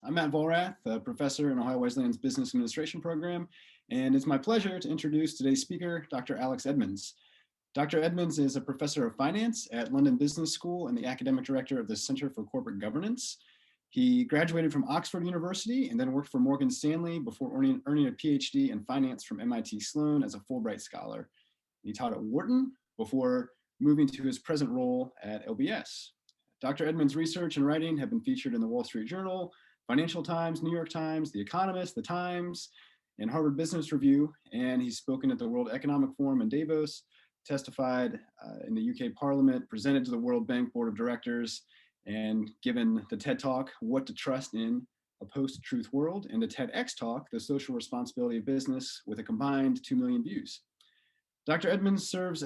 I'm Matt Volrath, a professor in Ohio Wesleyan's Business Administration program, and it's my pleasure to introduce today's speaker, Dr. Alex Edmans. Dr. Edmans is a professor of finance at London Business School and the academic director of the Center for Corporate Governance. He graduated from Oxford University and then worked for Morgan Stanley before earning a PhD in finance from MIT Sloan as a Fulbright scholar. He taught at Wharton before moving to his present role at LBS. Dr. Edmans' research and writing have been featured in the Wall Street Journal, Financial Times, New York Times, The Economist, The Times, and Harvard Business Review, and he's spoken at the World Economic Forum in Davos, testified in the UK Parliament, presented to the World Bank Board of Directors, and given the TED Talk, What to Trust in a Post-Truth World, and the TEDx Talk, The Social Responsibility of Business, with a combined 2 million views. Dr. Edmans serves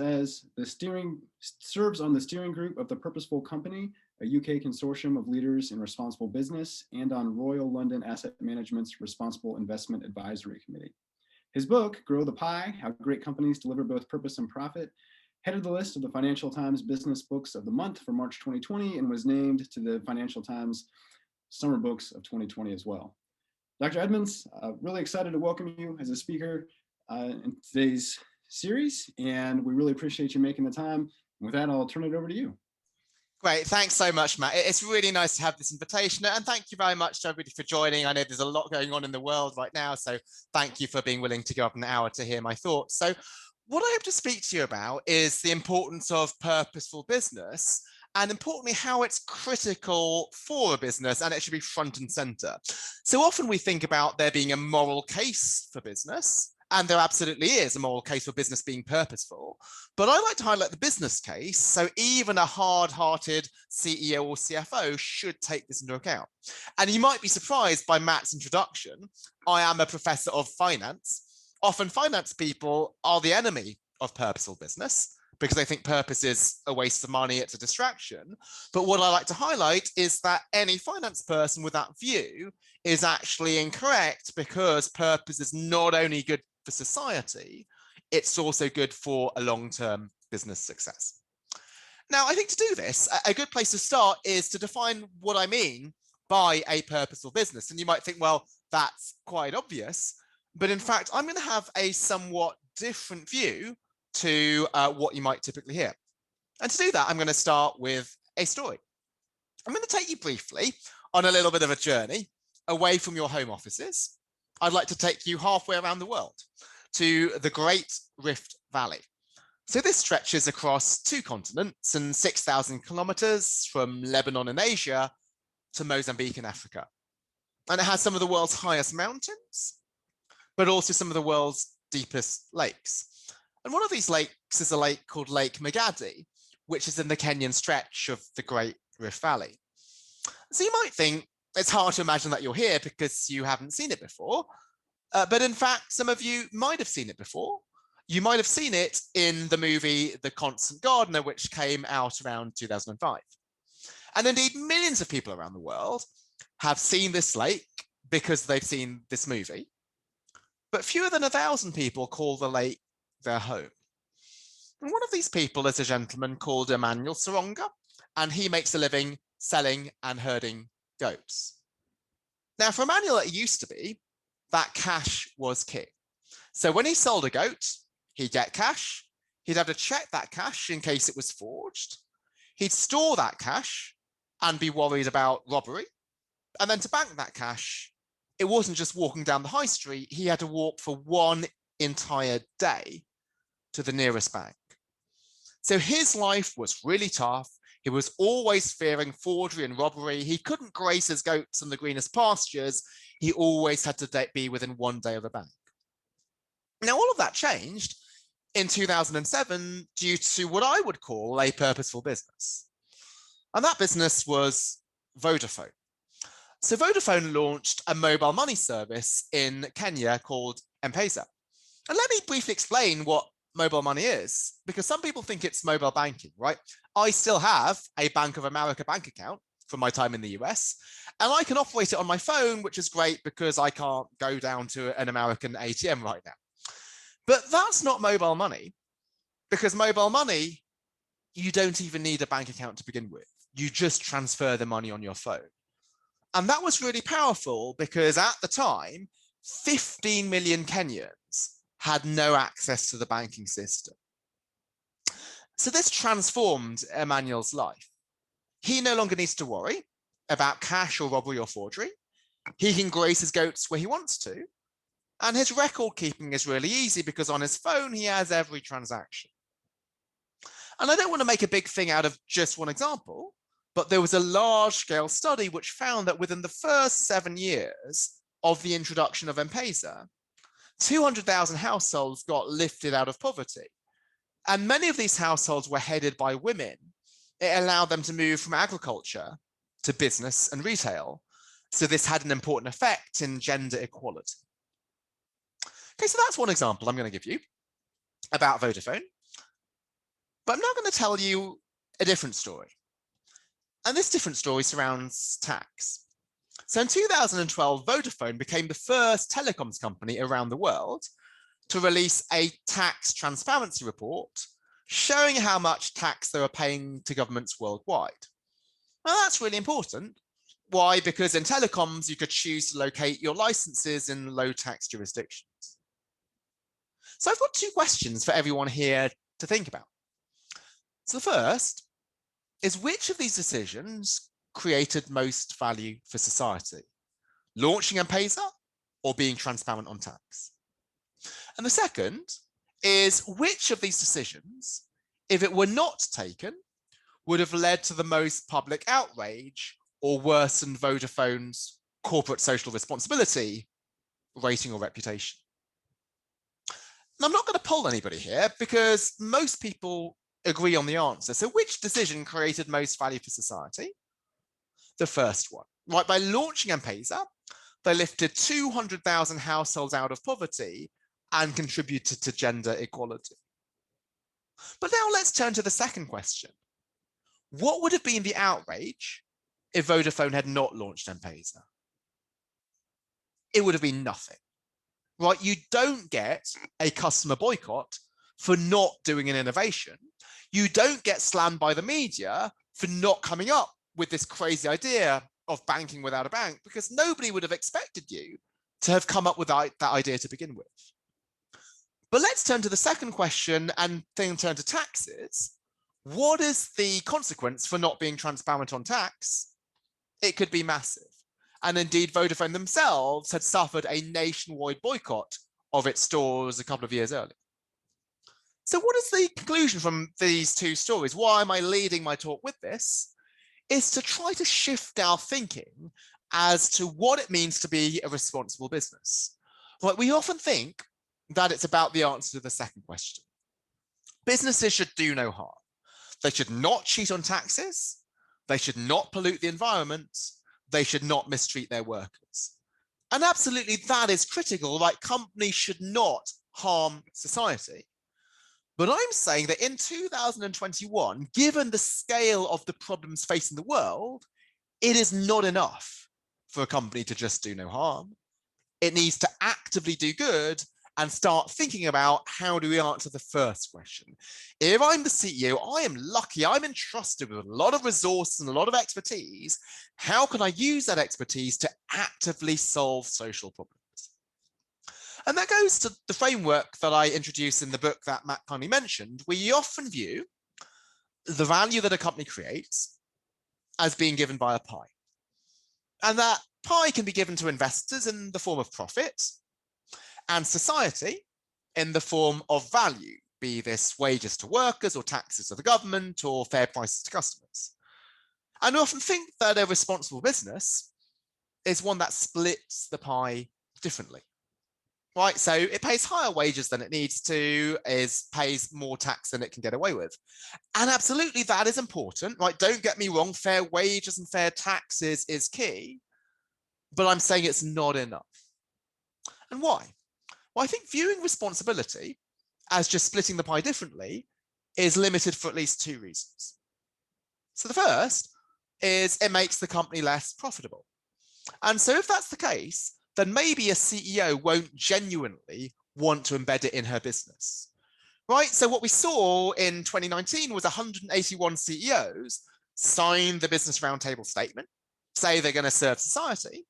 on the steering group of the Purposeful Company, a UK consortium of leaders in responsible business, and on Royal London Asset Management's Responsible Investment Advisory Committee. His book, Grow the Pie, How Great Companies Deliver Both Purpose and Profit, headed the list of the Financial Times Business Books of the Month for March 2020 and was named to the Financial Times Summer Books of 2020 as well. Dr. Edmans, really excited to welcome you as a speaker in today's series, and we really appreciate you making the time. With that, I'll turn it over to you. Great, thanks so much, Matt. It's really nice to have this invitation, and thank you very much to everybody for joining. I know there's a lot going on in the world right now, so thank you for being willing to go up an hour to hear my thoughts. So what I hope to speak to you about is the importance of purposeful business, and importantly, how it's critical for a business, and it should be front and center. So often we think about there being a moral case for business, and there absolutely is a moral case for business being purposeful. But I like to highlight the business case. So even a hard-hearted CEO or CFO should take this into account. And you might be surprised by Matt's introduction. I am a professor of finance. Often finance people are the enemy of purposeful business because they think purpose is a waste of money, it's a distraction. But what I like to highlight is that any finance person with that view is actually incorrect, because purpose is not only good for society, it's also good for a long-term business success. Now, I think to do this, a good place to start is to define what I mean by a purposeful business. And you might think, well, that's quite obvious, but in fact, I'm going to have a somewhat different view to what you might typically hear. And to do that, I'm going to start with a story. I'm going to take you briefly on a little bit of a journey away from your home offices. I'd like to take you halfway around the world to the Great Rift Valley. So this stretches across 2 continents and 6,000 kilometers from Lebanon in Asia to Mozambique in Africa. And it has some of the world's highest mountains, but also some of the world's deepest lakes. And one of these lakes is a lake called Lake Magadi, which is in the Kenyan stretch of the Great Rift Valley. So you might think it's hard to imagine that you're here because you haven't seen it before. But in fact, some of you might have seen it before. You might have seen it in the movie The Constant Gardener, which came out around 2005. And indeed, millions of people around the world have seen this lake because they've seen this movie. But fewer than 1,000 people call the lake their home. And one of these people is a gentleman called Emmanuel Saronga, and he makes a living selling and herding goats. Now, for Emmanuel, it used to be that cash was king. So when he sold a goat, he'd get cash. He'd have to check that cash in case it was forged. He'd store that cash and be worried about robbery. And then to bank that cash, it wasn't just walking down the high street. He had to walk for 1 entire day to the nearest bank. So his life was really tough. He was always fearing forgery and robbery. He couldn't graze his goats in the greenest pastures. He always had to be within 1 day of a bank. Now, all of that changed in 2007 due to what I would call a purposeful business. And that business was Vodafone. So Vodafone launched a mobile money service in Kenya called M-Pesa. And let me briefly explain what mobile money is, because some people think it's mobile banking, right? I still have a Bank of America bank account from my time in the US, and I can operate it on my phone, which is great because I can't go down to an American ATM right now. But that's not mobile money, because mobile money, you don't even need a bank account to begin with. You just transfer the money on your phone. And that was really powerful because at the time, 15 million Kenyans had no access to the banking system. So this transformed Emmanuel's life. He no longer needs to worry about cash or robbery or forgery. He can graze his goats where he wants to. And his record keeping is really easy because on his phone, he has every transaction. And I don't want to make a big thing out of just one example, but there was a large-scale study which found that within the first 7 years of the introduction of M-Pesa, 200,000 households got lifted out of poverty. And many of these households were headed by women. It allowed them to move from agriculture to business and retail. So this had an important effect in gender equality. Okay, so that's one example I'm going to give you about Vodafone. But I'm now going to tell you a different story. And this different story surrounds tax. So in 2012, Vodafone became the first telecoms company around the world to release a tax transparency report showing how much tax they were paying to governments worldwide. Now that's really important. Why? Because in telecoms, you could choose to locate your licenses in low tax jurisdictions. So I've got 2 questions for everyone here to think about. So the first is, which of these decisions created most value for society? Launching M-Pesa or being transparent on tax? And the second is, which of these decisions, if it were not taken, would have led to the most public outrage or worsened Vodafone's corporate social responsibility rating or reputation? And I'm not going to poll anybody here because most people agree on the answer. So which decision created most value for society? The first one, right? By launching M-Pesa, they lifted 200,000 households out of poverty and contributed to gender equality. But now let's turn to the second question. What would have been the outrage if Vodafone had not launched M-Pesa? It would have been nothing, right? You don't get a customer boycott for not doing an innovation. You don't get slammed by the media for not coming up with this crazy idea of banking without a bank, because nobody would have expected you to have come up with that idea to begin with. But let's turn to the second question and then turn to taxes. What is the consequence for not being transparent on tax? It could be massive. And indeed, Vodafone themselves had suffered a nationwide boycott of its stores a couple of years earlier. So what is the conclusion from these 2 stories? Why am I leading my talk with this? Is to try to shift our thinking as to what it means to be a responsible business. Like, we often think that it's about the answer to the second question. Businesses should do no harm. They should not cheat on taxes. They should not pollute the environment. They should not mistreat their workers. And absolutely, that is critical. Like, companies should not harm society. But I'm saying that in 2021, given the scale of the problems facing the world, it is not enough for a company to just do no harm. It needs to actively do good and start thinking about, how do we answer the first question? If I'm the CEO, I am lucky, I'm entrusted with a lot of resources and a lot of expertise. How can I use that expertise to actively solve social problems? And that goes to the framework that I introduced in the book that Matt kindly mentioned. We often view the value that a company creates as being given by a pie. And that pie can be given to investors in the form of profit, and society in the form of value, be this wages to workers or taxes to the government or fair prices to customers. And we often think that a responsible business is one that splits the pie differently. Right, so it pays higher wages than it needs to, pays more tax than it can get away with. And absolutely, that is important, right? Don't get me wrong, fair wages and fair taxes is key, but I'm saying it's not enough. And why? Well, I think viewing responsibility as just splitting the pie differently is limited for at least 2 reasons. So the first is it makes the company less profitable. And so if that's the case, then maybe a CEO won't genuinely want to embed it in her business, right? So what we saw in 2019 was 181 CEOs sign the Business Roundtable statement, say they're going to serve society,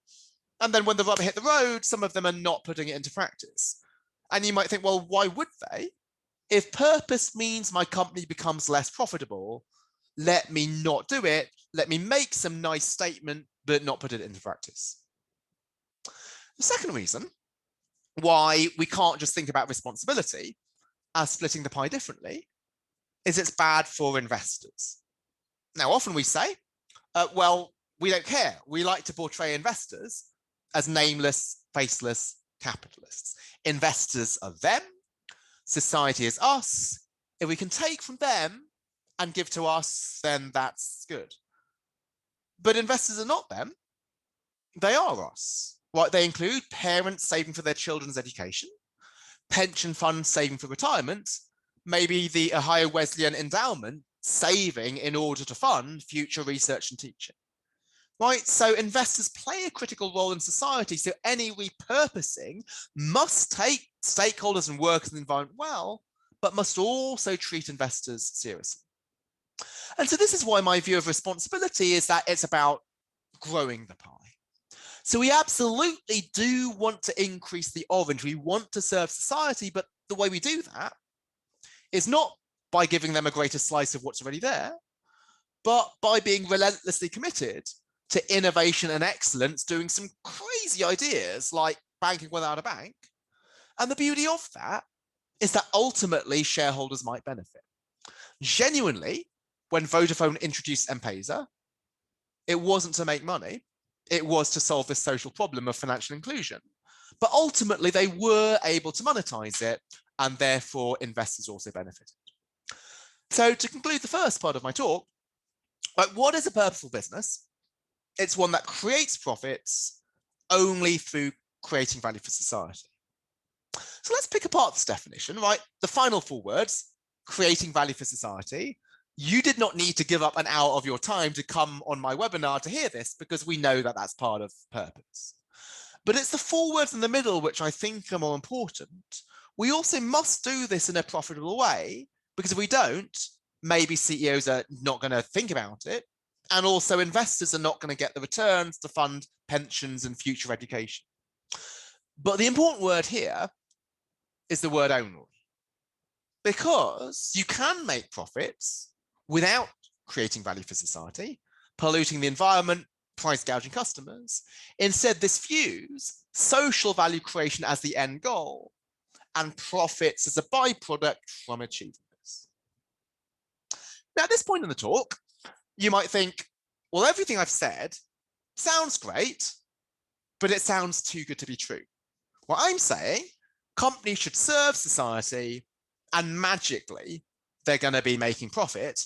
and then when the rubber hit the road, some of them are not putting it into practice. And you might think, well, why would they? If purpose means my company becomes less profitable, let me not do it. Let me make some nice statement, but not put it into practice. The second reason why we can't just think about responsibility as splitting the pie differently is it's bad for investors. Now, often we say, well, we don't care. We like to portray investors as nameless, faceless capitalists. Investors are them, society is us. If we can take from them and give to us, then that's good. But investors are not them. They are us. Right? They include parents saving for their children's education, pension funds saving for retirement, maybe the Ohio Wesleyan endowment saving in order to fund future research and teaching. Right? So investors play a critical role in society. So any repurposing must take stakeholders and workers in the environment well, but must also treat investors seriously. And so this is why my view of responsibility is that it's about growing the pie. So we absolutely do want to increase the orange. We want to serve society, but the way we do that is not by giving them a greater slice of what's already there, but by being relentlessly committed to innovation and excellence, doing some crazy ideas like banking without a bank. And the beauty of that is that ultimately shareholders might benefit. Genuinely, when Vodafone introduced M-Pesa, it wasn't to make money. It was to solve this social problem of financial inclusion. But ultimately, they were able to monetize it, and therefore investors also benefited. So to conclude the first part of my talk, what is a purposeful business? It's one that creates profits only through creating value for society. So let's pick apart this definition, right? The final 4 words, creating value for society. You did not need to give up an hour of your time to come on my webinar to hear this, because we know that that's part of purpose. But it's the 4 words in the middle which I think are more important. We also must do this in a profitable way, because if we don't, maybe CEOs are not going to think about it. And also investors are not going to get the returns to fund pensions and future education. But the important word here is the word only. Because you can make profits without creating value for society, polluting the environment, price gouging customers. Instead, this views social value creation as the end goal and profits as a byproduct from achieving this. Now, at this point in the talk, you might think, well, everything I've said sounds great, but it sounds too good to be true. What I'm saying, companies should serve society and magically they're going to be making profit,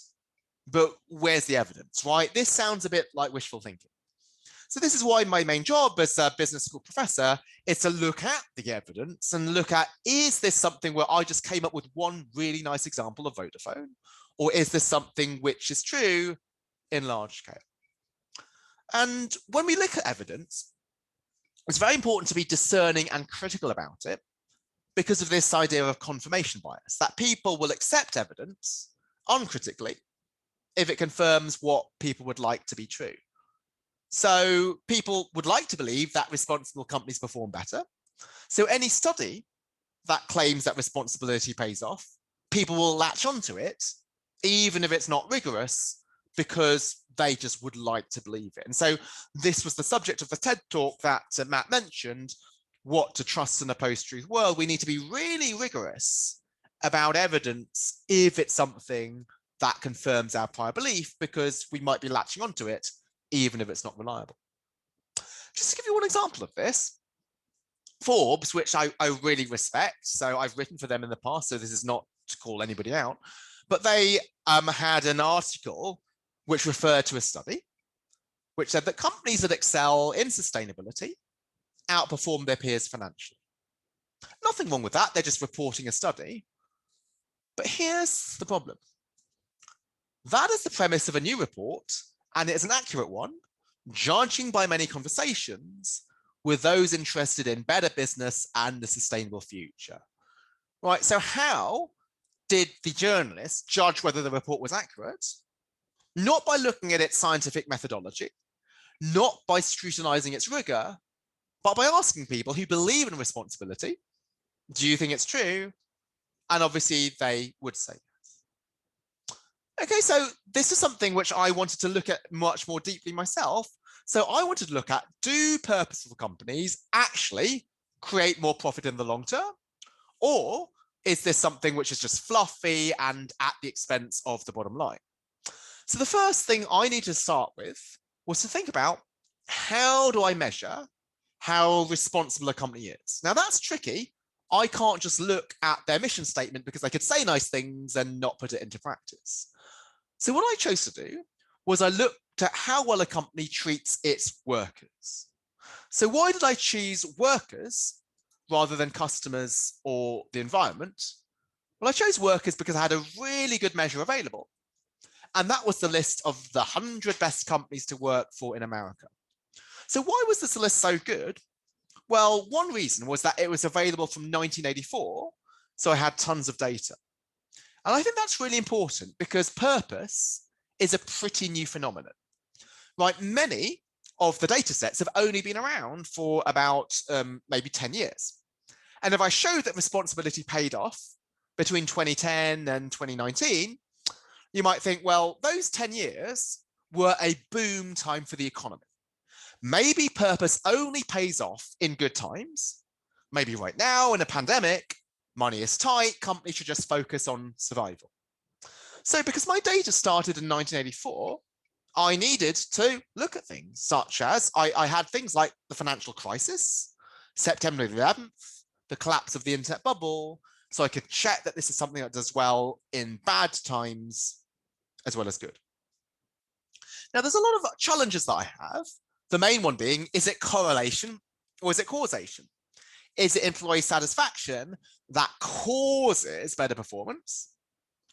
but where's the evidence, right? This sounds a bit like wishful thinking. So this is why my main job as a business school professor is to look at the evidence and look at, is this something where I just came up with one really nice example of Vodafone? Or is this something which is true in large scale? And when we look at evidence, it's very important to be discerning and critical about it because of this idea of confirmation bias, that people will accept evidence uncritically if it confirms what people would like to be true. So people would like to believe that responsible companies perform better. So any study that claims that responsibility pays off, people will latch onto it, even if it's not rigorous, because they just would like to believe it. And so this was the subject of the TED talk that Matt mentioned, what to trust in a post-truth world. We need to be really rigorous about evidence if it's something that confirms our prior belief, because we might be latching onto it, even if it's not reliable. Just to give you one example of this, Forbes, which I really respect, so I've written for them in the past, so this is not to call anybody out, but they had an article which referred to a study which said that companies that excel in sustainability outperform their peers financially. Nothing wrong with that, they're just reporting a study. But here's the problem. That is the premise of a new report, and it's an accurate one, judging by many conversations with those interested in better business and the sustainable future. Right, so how did the journalist judge whether the report was accurate? Not by looking at its scientific methodology, not by scrutinizing its rigor, but by asking people who believe in responsibility, do you think it's true? And obviously they would say yes. Okay, so this is something which I wanted to look at much more deeply myself. So I wanted to look at, do purposeful companies actually create more profit in the long term? Or is this something which is just fluffy and at the expense of the bottom line? So the first thing I need to start with was to think about, how do I measure how responsible a company is? Now that's tricky. I can't just look at their mission statement because I could say nice things and not put it into practice. So what I chose to do was I looked at how well a company treats its workers. So why did I choose workers rather than customers or the environment? Well, I chose workers because I had a really good measure available. And that was the list of the 100 best companies to work for in America. So why was this list so good? Well, one reason was that it was available from 1984, so I had tons of data. And I think that's really important because purpose is a pretty new phenomenon, right? Many of the data sets have only been around for about maybe 10 years. And if I show that responsibility paid off between 2010 and 2019, you might think, well, those 10 years were a boom time for the economy. Maybe purpose only pays off in good times. Maybe right now in a pandemic, money is tight, companies should just focus on survival. So because my data started in 1984, I needed to look at things such as, I had things like the financial crisis, September 11th, the collapse of the internet bubble, so I could check that this is something that does well in bad times as well as good. Now, there's a lot of challenges that I have. The main one being, is it correlation or is it causation? Is it employee satisfaction that causes better performance?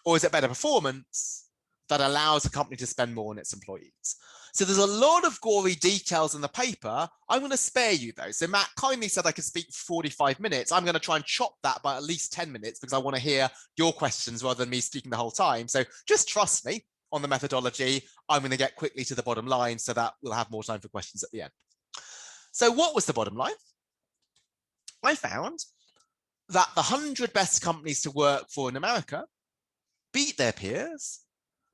Or is it better performance that allows a company to spend more on its employees? So there's a lot of gory details in the paper. I'm going to spare you though. So Matt kindly said I could speak for 45 minutes. I'm going to try and chop that by at least 10 minutes because I want to hear your questions rather than me speaking the whole time. So just trust me on the methodology. I'm going to get quickly to the bottom line so that we'll have more time for questions at the end. So what was the bottom line? I found that the 100 best companies to work for in America beat their peers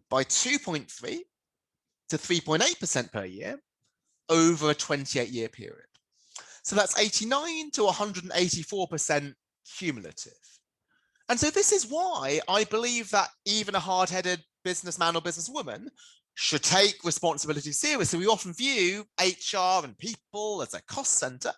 by 2.3 to 3.8% per year over a 28-year period. So that's 89 to 184% cumulative. And so this is why I believe that even a hard-headed businessman or businesswoman should take responsibility seriously. We often view HR and people as a cost center,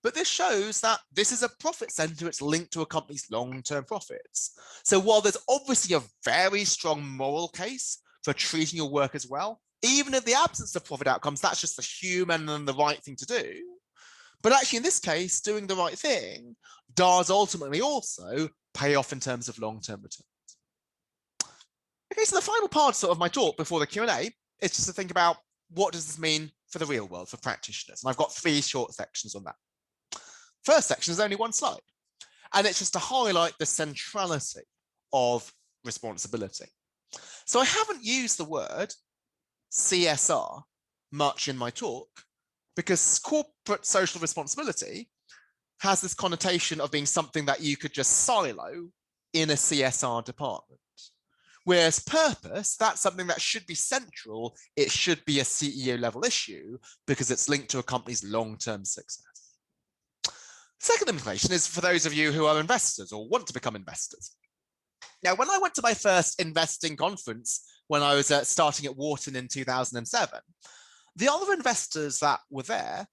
but this shows that this is a profit center. It's linked to a company's long-term profits. So while there's obviously a very strong moral case for treating your workers well, even in the absence of profit outcomes, that's just the human and the right thing to do. But actually, in this case, doing the right thing does ultimately also pay off in terms of long-term returns. Okay, so the final part sort of my talk before the Q&A is just to think about, what does this mean for the real world, for practitioners? And I've got 3 short sections on that. First section is only 1 slide, and it's just to highlight the centrality of responsibility. So I haven't used the word CSR much in my talk because corporate social responsibility has this connotation of being something that you could just silo in a CSR department. Whereas purpose, that's something that should be central. It should be a CEO level issue because it's linked to a company's long-term success. Second implication is for those of you who are investors or want to become investors. Now, when I went to my first investing conference when I was starting at Wharton in 2007, the other investors that were there,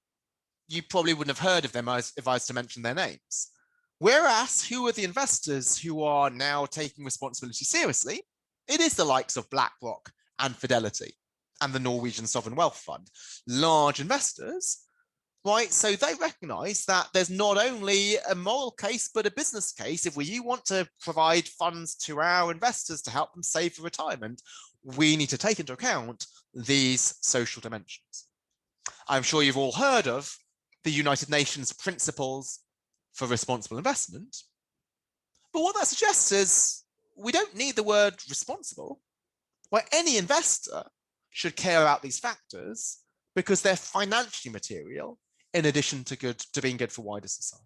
you probably wouldn't have heard of them if I was to mention their names. Whereas, who are the investors who are now taking responsibility seriously? It is the likes of BlackRock and Fidelity and the Norwegian Sovereign Wealth Fund, large investors, right? So they recognize that there's not only a moral case, but a business case. If you want to provide funds to our investors to help them save for retirement, we need to take into account these social dimensions. I'm sure you've all heard of the United Nations Principles for Responsible Investment. But what that suggests is we don't need the word responsible, where any investor should care about these factors because they're financially material in addition to being good for wider society.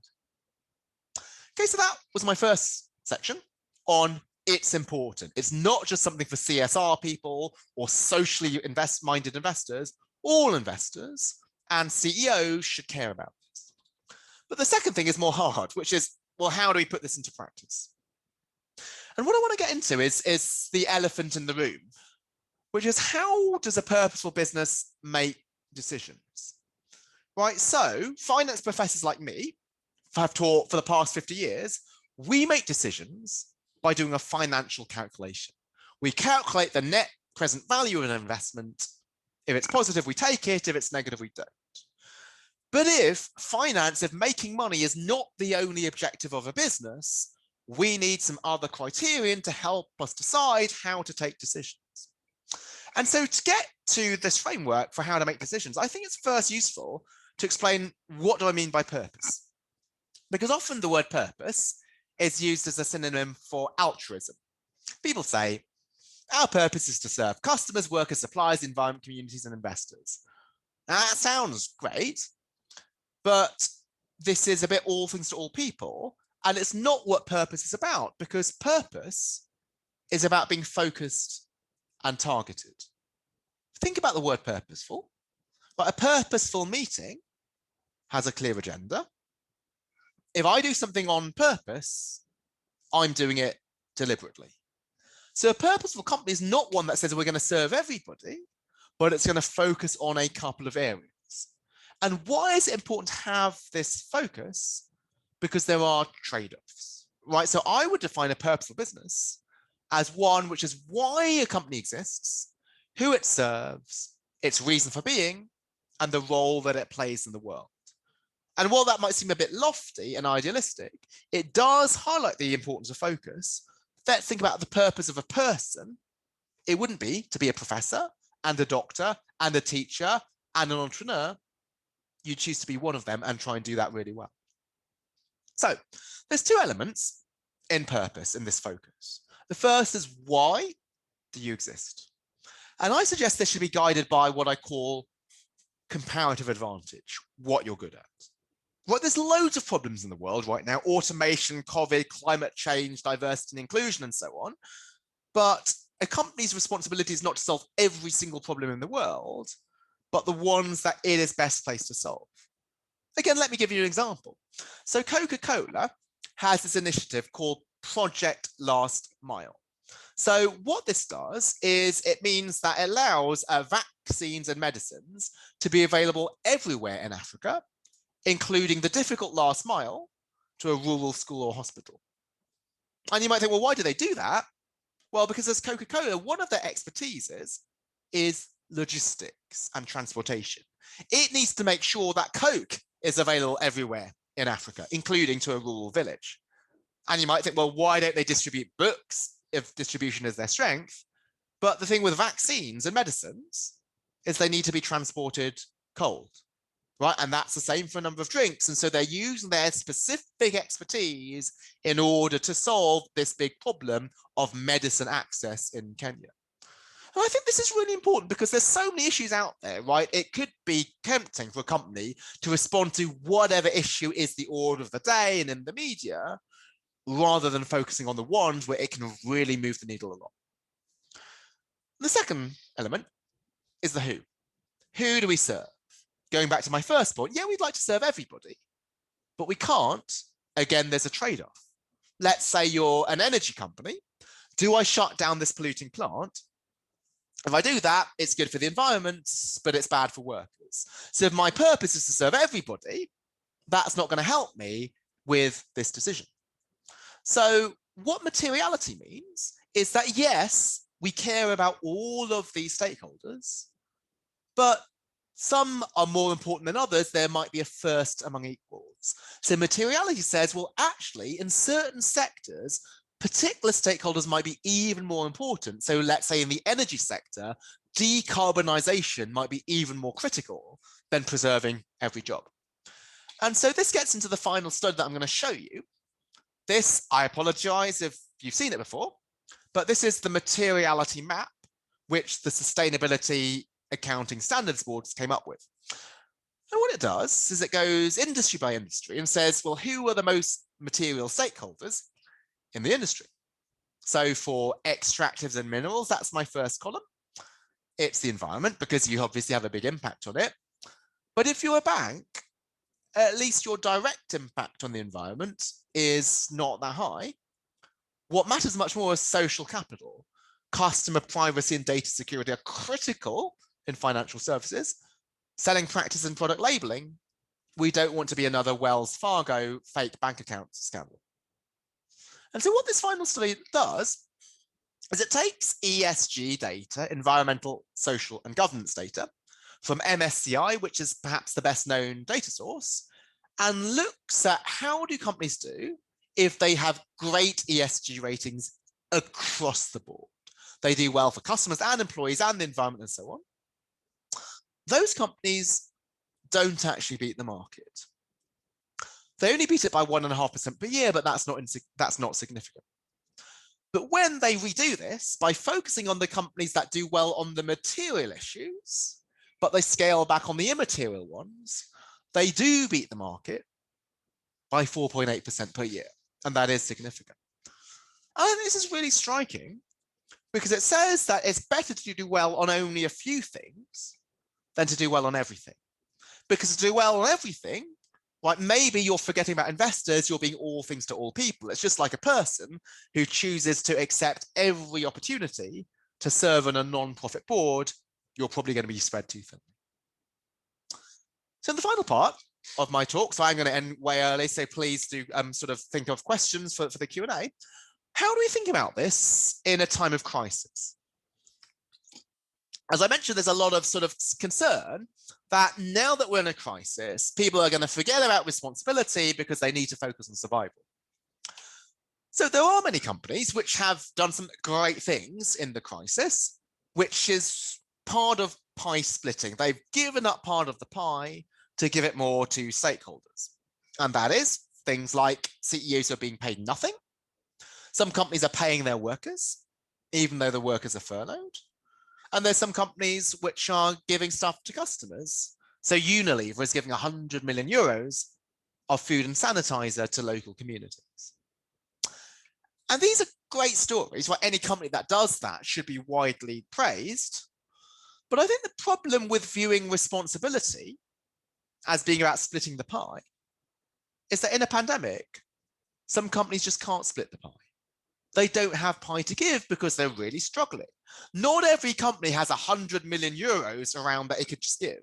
Okay, so that was my first section on it's important. It's not just something for CSR people or socially minded investors. All investors and CEOs should care about this. But the second thing is more hard, which is, well, how do we put this into practice? And what I want to get into is the elephant in the room, which is how does a purposeful business make decisions? Right, so finance professors like me have taught for the past 50 years, we make decisions by doing a financial calculation. We calculate the net present value of an investment. If it's positive, we take it. If it's negative, we don't. But if making money is not the only objective of a business, we need some other criterion to help us decide how to take decisions. And so to get to this framework for how to make decisions, I think it's first useful to explain what do I mean by purpose? Because often the word purpose is used as a synonym for altruism. People say, our purpose is to serve customers, workers, suppliers, environment, communities, and investors. Now, that sounds great, but this is a bit all things to all people, and it's not what purpose is about, because purpose is about being focused and targeted. Think about the word purposeful. But a purposeful meeting has a clear agenda. If I do something on purpose, I'm doing it deliberately. So a purposeful company is not one that says we're going to serve everybody, but it's going to focus on a couple of areas. And why is it important to have this focus? Because there are trade-offs, right? So I would define a purposeful business as one which is why a company exists, who it serves, its reason for being, and the role that it plays in the world. And while that might seem a bit lofty and idealistic, it does highlight the importance of focus. Let's think about the purpose of a person. It wouldn't be to be a professor and a doctor and a teacher and an entrepreneur. You choose to be one of them and try and do that really well. So there's two elements in purpose in this focus. The first is, why do you exist? And I suggest this should be guided by what I call comparative advantage, what you're good at. Right, there's loads of problems in the world right now: automation, COVID, climate change, diversity and inclusion, and so on. But a company's responsibility is not to solve every single problem in the world, but the ones that it is best placed to solve. Again, let me give you an example. So Coca-Cola has this initiative called Project Last Mile. So what this does is it means that it allows vaccines and medicines to be available everywhere in Africa, including the difficult last mile to a rural school or hospital. And you might think, well, why do they do that? Well, because as Coca-Cola, one of their expertises is logistics and transportation. It needs to make sure that Coke is available everywhere in Africa, including to a rural village. And you might think, well, why don't they distribute books if distribution is their strength? But the thing with vaccines and medicines is they need to be transported cold, right? And that's the same for a number of drinks. And so they're using their specific expertise in order to solve this big problem of medicine access in Kenya. And I think this is really important because there's so many issues out there, right? It could be tempting for a company to respond to whatever issue is the order of the day and in the media, rather than focusing on the ones where it can really move the needle a lot. The second element is the who. Who do we serve? Going back to my first point, yeah, we'd like to serve everybody, but we can't. Again, there's a trade-off. Let's say you're an energy company. Do I shut down this polluting plant? If I do that, it's good for the environment, but it's bad for workers. So if my purpose is to serve everybody, that's not going to help me with this decision. So what materiality means is that, yes, we care about all of these stakeholders, but some are more important than others. There might be a first among equals. So materiality says, well, actually, in certain sectors, particular stakeholders might be even more important. So let's say in the energy sector, decarbonisation might be even more critical than preserving every job. And so this gets into the final study that I'm going to show you. This, I apologise if you've seen it before, but this is the materiality map, which the sustainability accounting standards boards came up with. And what it does is it goes industry by industry and says, well, who are the most material stakeholders in the industry? So for extractives and minerals, that's my first column. It's the environment, because you obviously have a big impact on it. But if you're a bank, at least your direct impact on the environment is not that high. What matters much more is social capital. Customer privacy and data security are critical in financial services. Selling practice and product labeling, we don't want to be another Wells Fargo fake bank account scandal. And so what this final study does is it takes ESG data, environmental, social, and governance data, from MSCI, which is perhaps the best known data source, and looks at how do companies do if they have great ESG ratings across the board. They do well for customers and employees and the environment and so on. Those companies don't actually beat the market. They only beat it by 1.5% per year, but that's not significant. But when they redo this, by focusing on the companies that do well on the material issues, but they scale back on the immaterial ones, they do beat the market by 4.8% per year. And that is significant. And this is really striking because it says that it's better to do well on only a few things than to do well on everything. Because to do well on everything, like maybe you're forgetting about investors, you're being all things to all people. It's just like a person who chooses to accept every opportunity to serve on a non-profit board, you're probably going to be spread too thin. So in the final part of my talk, so I'm going to end way early, so please do sort of think of questions for the Q&A. How do we think about this in a time of crisis? As I mentioned, there's a lot of sort of concern that now that we're in a crisis, people are going to forget about responsibility because they need to focus on survival. So there are many companies which have done some great things in the crisis, which is part of pie splitting. They've given up part of the pie to give it more to stakeholders. And that is things like CEOs who are being paid nothing. Some companies are paying their workers, even though the workers are furloughed. And there's some companies which are giving stuff to customers. So Unilever is giving 100 million euros of food and sanitizer to local communities. And these are great stories, right? Any company that does that should be widely praised. But I think the problem with viewing responsibility as being about splitting the pie is that in a pandemic, some companies just can't split the pie. They don't have pie to give because they're really struggling. Not every company has 100 million euros around that it could just give.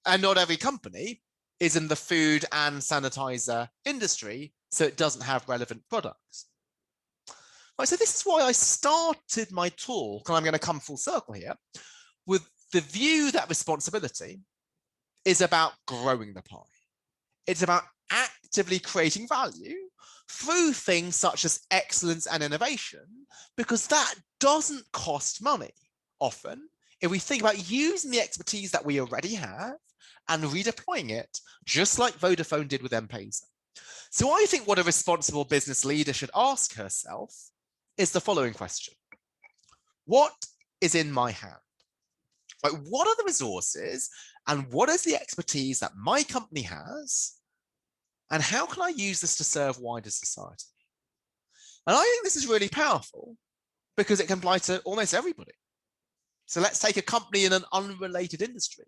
And not every company is in the food and sanitizer industry, so it doesn't have relevant products. Right, so this is why I started my talk, and I'm going to come full circle here, with the view that responsibility is about growing the pie. It's about actively creating value through things such as excellence and innovation, because that doesn't cost money often if we think about using the expertise that we already have and redeploying it, just like Vodafone did with M-Pesa. So I think what a responsible business leader should ask herself is the following question. What is in my hand? Like, what are the resources and what is the expertise that my company has? And how can I use this to serve wider society? And I think this is really powerful because it can apply to almost everybody. So let's take a company in an unrelated industry,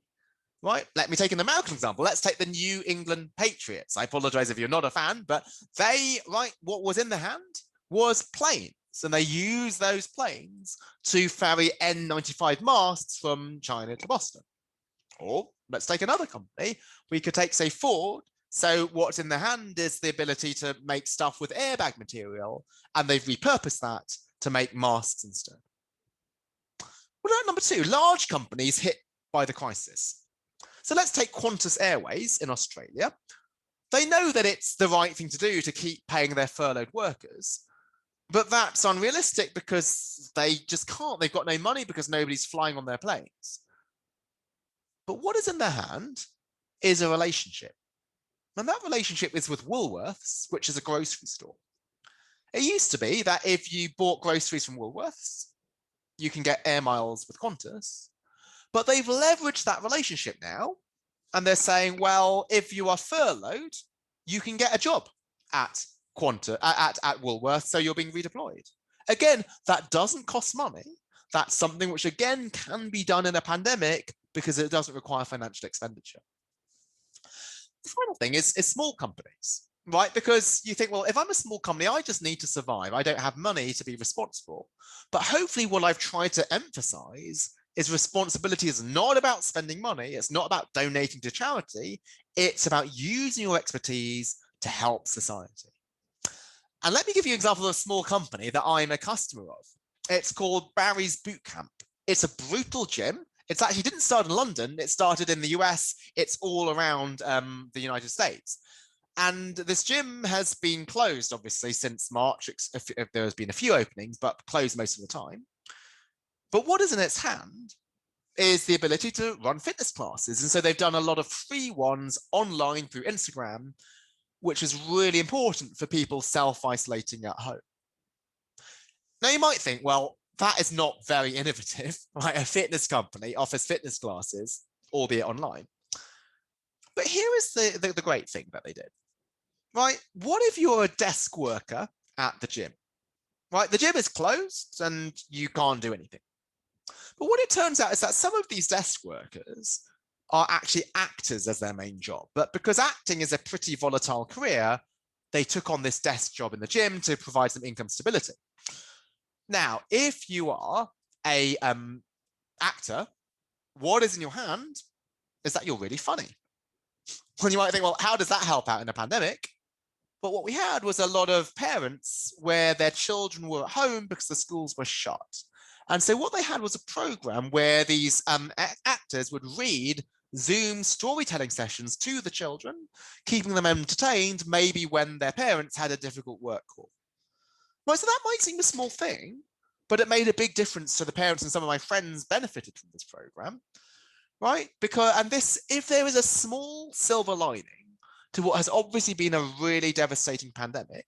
right? Let me take an American example. Let's take the New England Patriots. I apologize if you're not a fan, but they, right, what was in their hand was planes. And they use those planes to ferry N95 masts from China to Boston. Or let's take another company. We could take, say, Ford. So what's in their hand is the ability to make stuff with airbag material, and they've repurposed that to make masks instead. What about number two? Large companies hit by the crisis. So let's take Qantas Airways in Australia. They know that it's the right thing to do to keep paying their furloughed workers, but that's unrealistic because they just can't. They've got no money because nobody's flying on their planes. But what is in their hand is a relationship. And that relationship is with Woolworths, which is a grocery store. It used to be that if you bought groceries from Woolworths, you can get air miles with Qantas. But they've leveraged that relationship now, and they're saying, well, if you are furloughed, you can get a job at Woolworths, so you're being redeployed. Again, that doesn't cost money. That's something which, again, can be done in a pandemic because it doesn't require financial expenditure. The final thing is small companies, right? Because you think, well, if I'm a small company, I just need to survive. I don't have money to be responsible. But hopefully what I've tried to emphasize is responsibility is not about spending money. It's not about donating to charity. It's about using your expertise to help society. And let me give you an example of a small company that I'm a customer of. It's called Barry's Boot Camp. It's a brutal gym. It's actually didn't start in London. It started in the US. It's all around the United States. And this gym has been closed, obviously, since March. There has been a few openings, but closed most of the time. But what is in its hand is the ability to run fitness classes. And so they've done a lot of free ones online through Instagram, which is really important for people self-isolating at home. Now you might think, well, that is not very innovative, right? A fitness company offers fitness classes, albeit online. But here is the great thing that they did, right? What if you're a desk worker at the gym, right? The gym is closed and you can't do anything. But what it turns out is that some of these desk workers are actually actors as their main job. But because acting is a pretty volatile career, they took on this desk job in the gym to provide some income stability. Now, if you are a actor, what is in your hand is that you're really funny. And you might think, well, how does that help out in a pandemic? But what we had was a lot of parents where their children were at home because the schools were shut. And so what they had was a program where these actors would read Zoom storytelling sessions to the children, keeping them entertained, maybe when their parents had a difficult work call. Right, so that might seem a small thing, but it made a big difference to the parents, and some of my friends benefited from this program, right? If there is a small silver lining to what has obviously been a really devastating pandemic,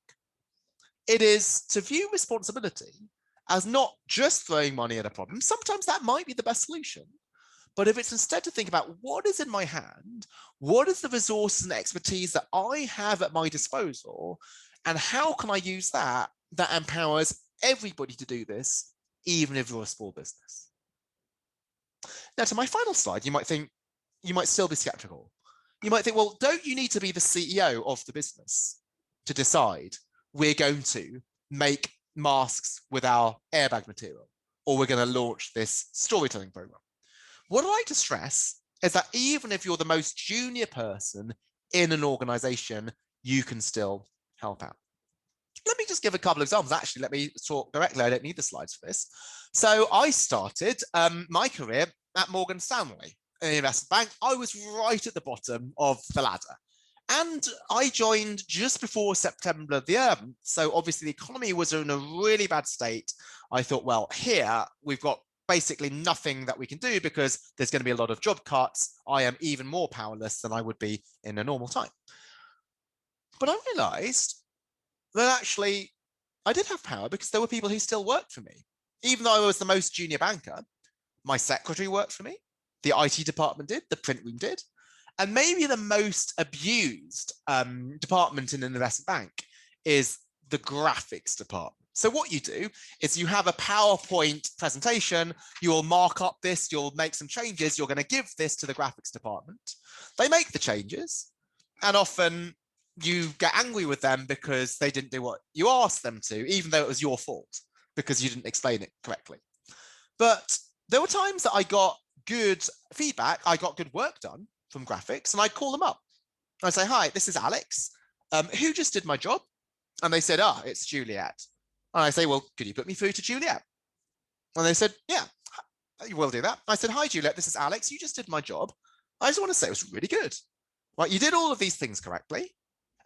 it is to view responsibility as not just throwing money at a problem. Sometimes that might be the best solution, but if it's instead to think about what is in my hand, what is the resources and expertise that I have at my disposal, and how can I use that empowers everybody to do this, even if you're a small business. Now, to my final slide, you might still be skeptical. You might think, well, don't you need to be the CEO of the business to decide we're going to make masks with our airbag material, or we're going to launch this storytelling program? What I'd like to stress is that even if you're the most junior person in an organization, you can still help out. Let me just give a couple of examples. Actually, let me talk directly. I don't need the slides for this. So I started my career at Morgan Stanley, an investment bank. I was right at the bottom of the ladder. And I joined just before September the 11th. So obviously the economy was in a really bad state. I thought, well, here we've got basically nothing that we can do because there's going to be a lot of job cuts. I am even more powerless than I would be in a normal time. But I realized that actually I did have power because there were people who still worked for me. Even though I was the most junior banker, my secretary worked for me, the IT department did, the print room did, and maybe the most abused department in an investment bank is the graphics department. So what you do is you have a PowerPoint presentation, you will mark up this, you'll make some changes, you're going to give this to the graphics department. They make the changes, and often you get angry with them because they didn't do what you asked them to, even though it was your fault because you didn't explain it correctly. But there were times that I got good feedback, I got good work done from graphics, and I'd call them up. I'd say, hi, this is Alex. Who just did my job? And they said, it's Juliet. And I say, well, could you put me through to Juliet? And they said, yeah, you will do that. I said, hi, Juliet, this is Alex. You just did my job. I just want to say it was really good. Right, you did all of these things correctly.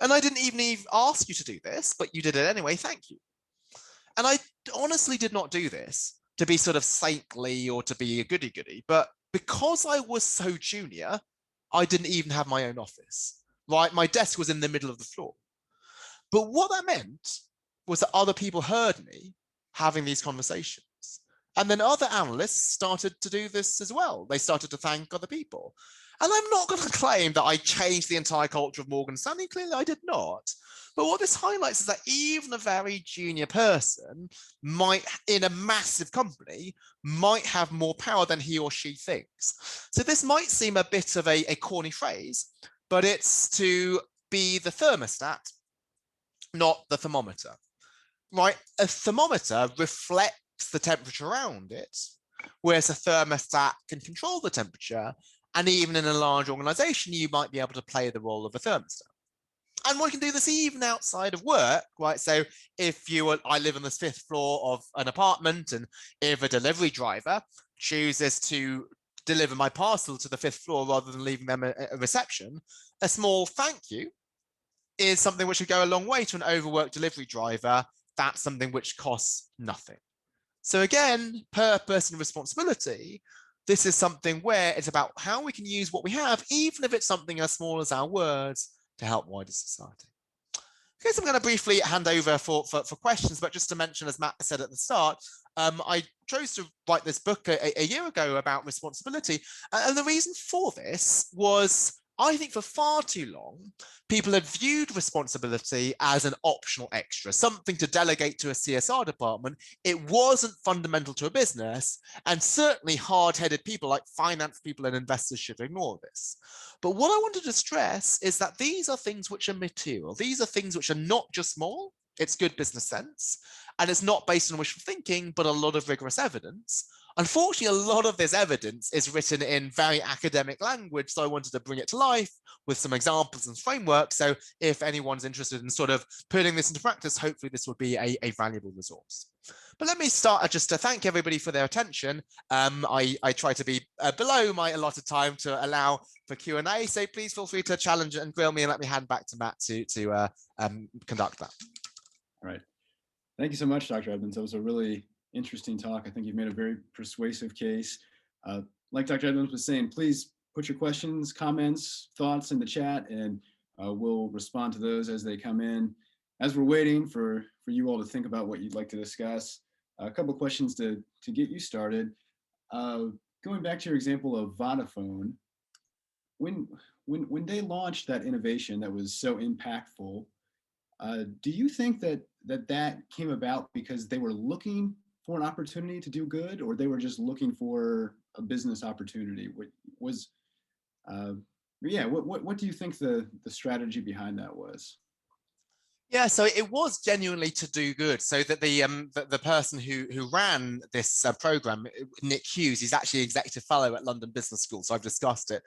And I didn't even ask you to do this, but you did it anyway. Thank you. And I honestly did not do this to be sort of saintly or to be a goody-goody, but because I was so junior, I didn't even have my own office, right? My desk was in the middle of the floor. But what that meant was that other people heard me having these conversations. And then other analysts started to do this as well. They started to thank other people. And I'm not going to claim that I changed the entire culture of Morgan Stanley. Clearly, I did not. But what this highlights is that even a very junior person might, in a massive company, might have more power than he or she thinks. So this might seem a bit of a corny phrase, but it's to be the thermostat, not the thermometer, right? A thermometer reflects the temperature around it, whereas a thermostat can control the temperature. And even in a large organization, you might be able to play the role of a thermostat. And we can do this even outside of work, right? So if I live on the 5th floor of an apartment, and if a delivery driver chooses to deliver my parcel to the 5th floor rather than leaving them a reception, a small thank you is something which would go a long way to an overworked delivery driver. That's something which costs nothing. So again, purpose and responsibility, this is something where it's about how we can use what we have, even if it's something as small as our words, to help wider society. Okay, so I'm going to briefly hand over for questions, but just to mention, as Matt said at the start, I chose to write this book a year ago about responsibility. And the reason for this was, I think for far too long, people had viewed responsibility as an optional extra, something to delegate to a CSR department. It wasn't fundamental to a business, and certainly hard-headed people like finance people and investors should ignore this. But what I wanted to stress is that these are things which are material. These are things which are not just small, it's good business sense, and it's not based on wishful thinking, but a lot of rigorous evidence. Unfortunately, a lot of this evidence is written in very academic language, so I wanted to bring it to life with some examples and frameworks. So if anyone's interested in sort of putting this into practice, hopefully this will be a valuable resource. But let me start just to thank everybody for their attention. I try to be below my allotted time to allow for Q&A, so please feel free to challenge and grill me, and let me hand back to Matt to conduct that. All right. Thank you so much, Dr. Edmans. That was a really interesting talk. I think you've made a very persuasive case. Like Dr. Edmans was saying, please put your questions, comments, thoughts in the chat, and we'll respond to those as they come in. As we're waiting for you all to think about what you'd like to discuss, a couple of questions to get you started. Going back to your example of Vodafone, when they launched that innovation that was so impactful, do you think that came about because they were looking for an opportunity to do good, or they were just looking for a business opportunity? What do you think the strategy behind that was? Yeah, so it was genuinely to do good. So that the person who ran this program, Nick Hughes, he's actually executive fellow at London Business School. So I've discussed it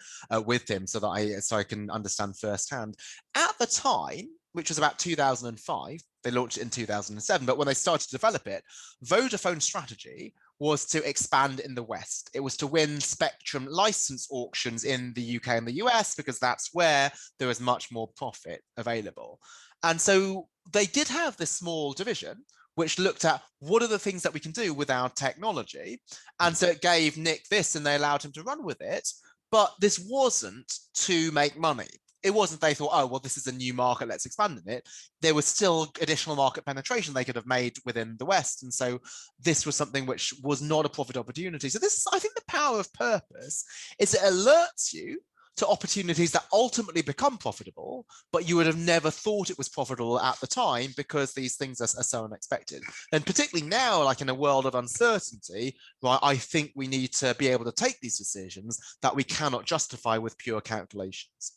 with him so that I can understand firsthand. At the time, which was about 2005, they launched it in 2007. But when they started to develop it, Vodafone's strategy was to expand in the West. It was to win spectrum license auctions in the UK and the US, because that's where there was much more profit available. And so they did have this small division which looked at what are the things that we can do with our technology. And so it gave Nick this, and they allowed him to run with it. But this wasn't to make money. It wasn't they thought, oh, well, this is a new market, let's expand in it. There was still additional market penetration they could have made within the West. And so this was something which was not a profit opportunity. So this is, I think, the power of purpose is it alerts you to opportunities that ultimately become profitable, but you would have never thought it was profitable at the time because these things are so unexpected. And particularly now, like in a world of uncertainty, right, I think we need to be able to take these decisions that we cannot justify with pure calculations.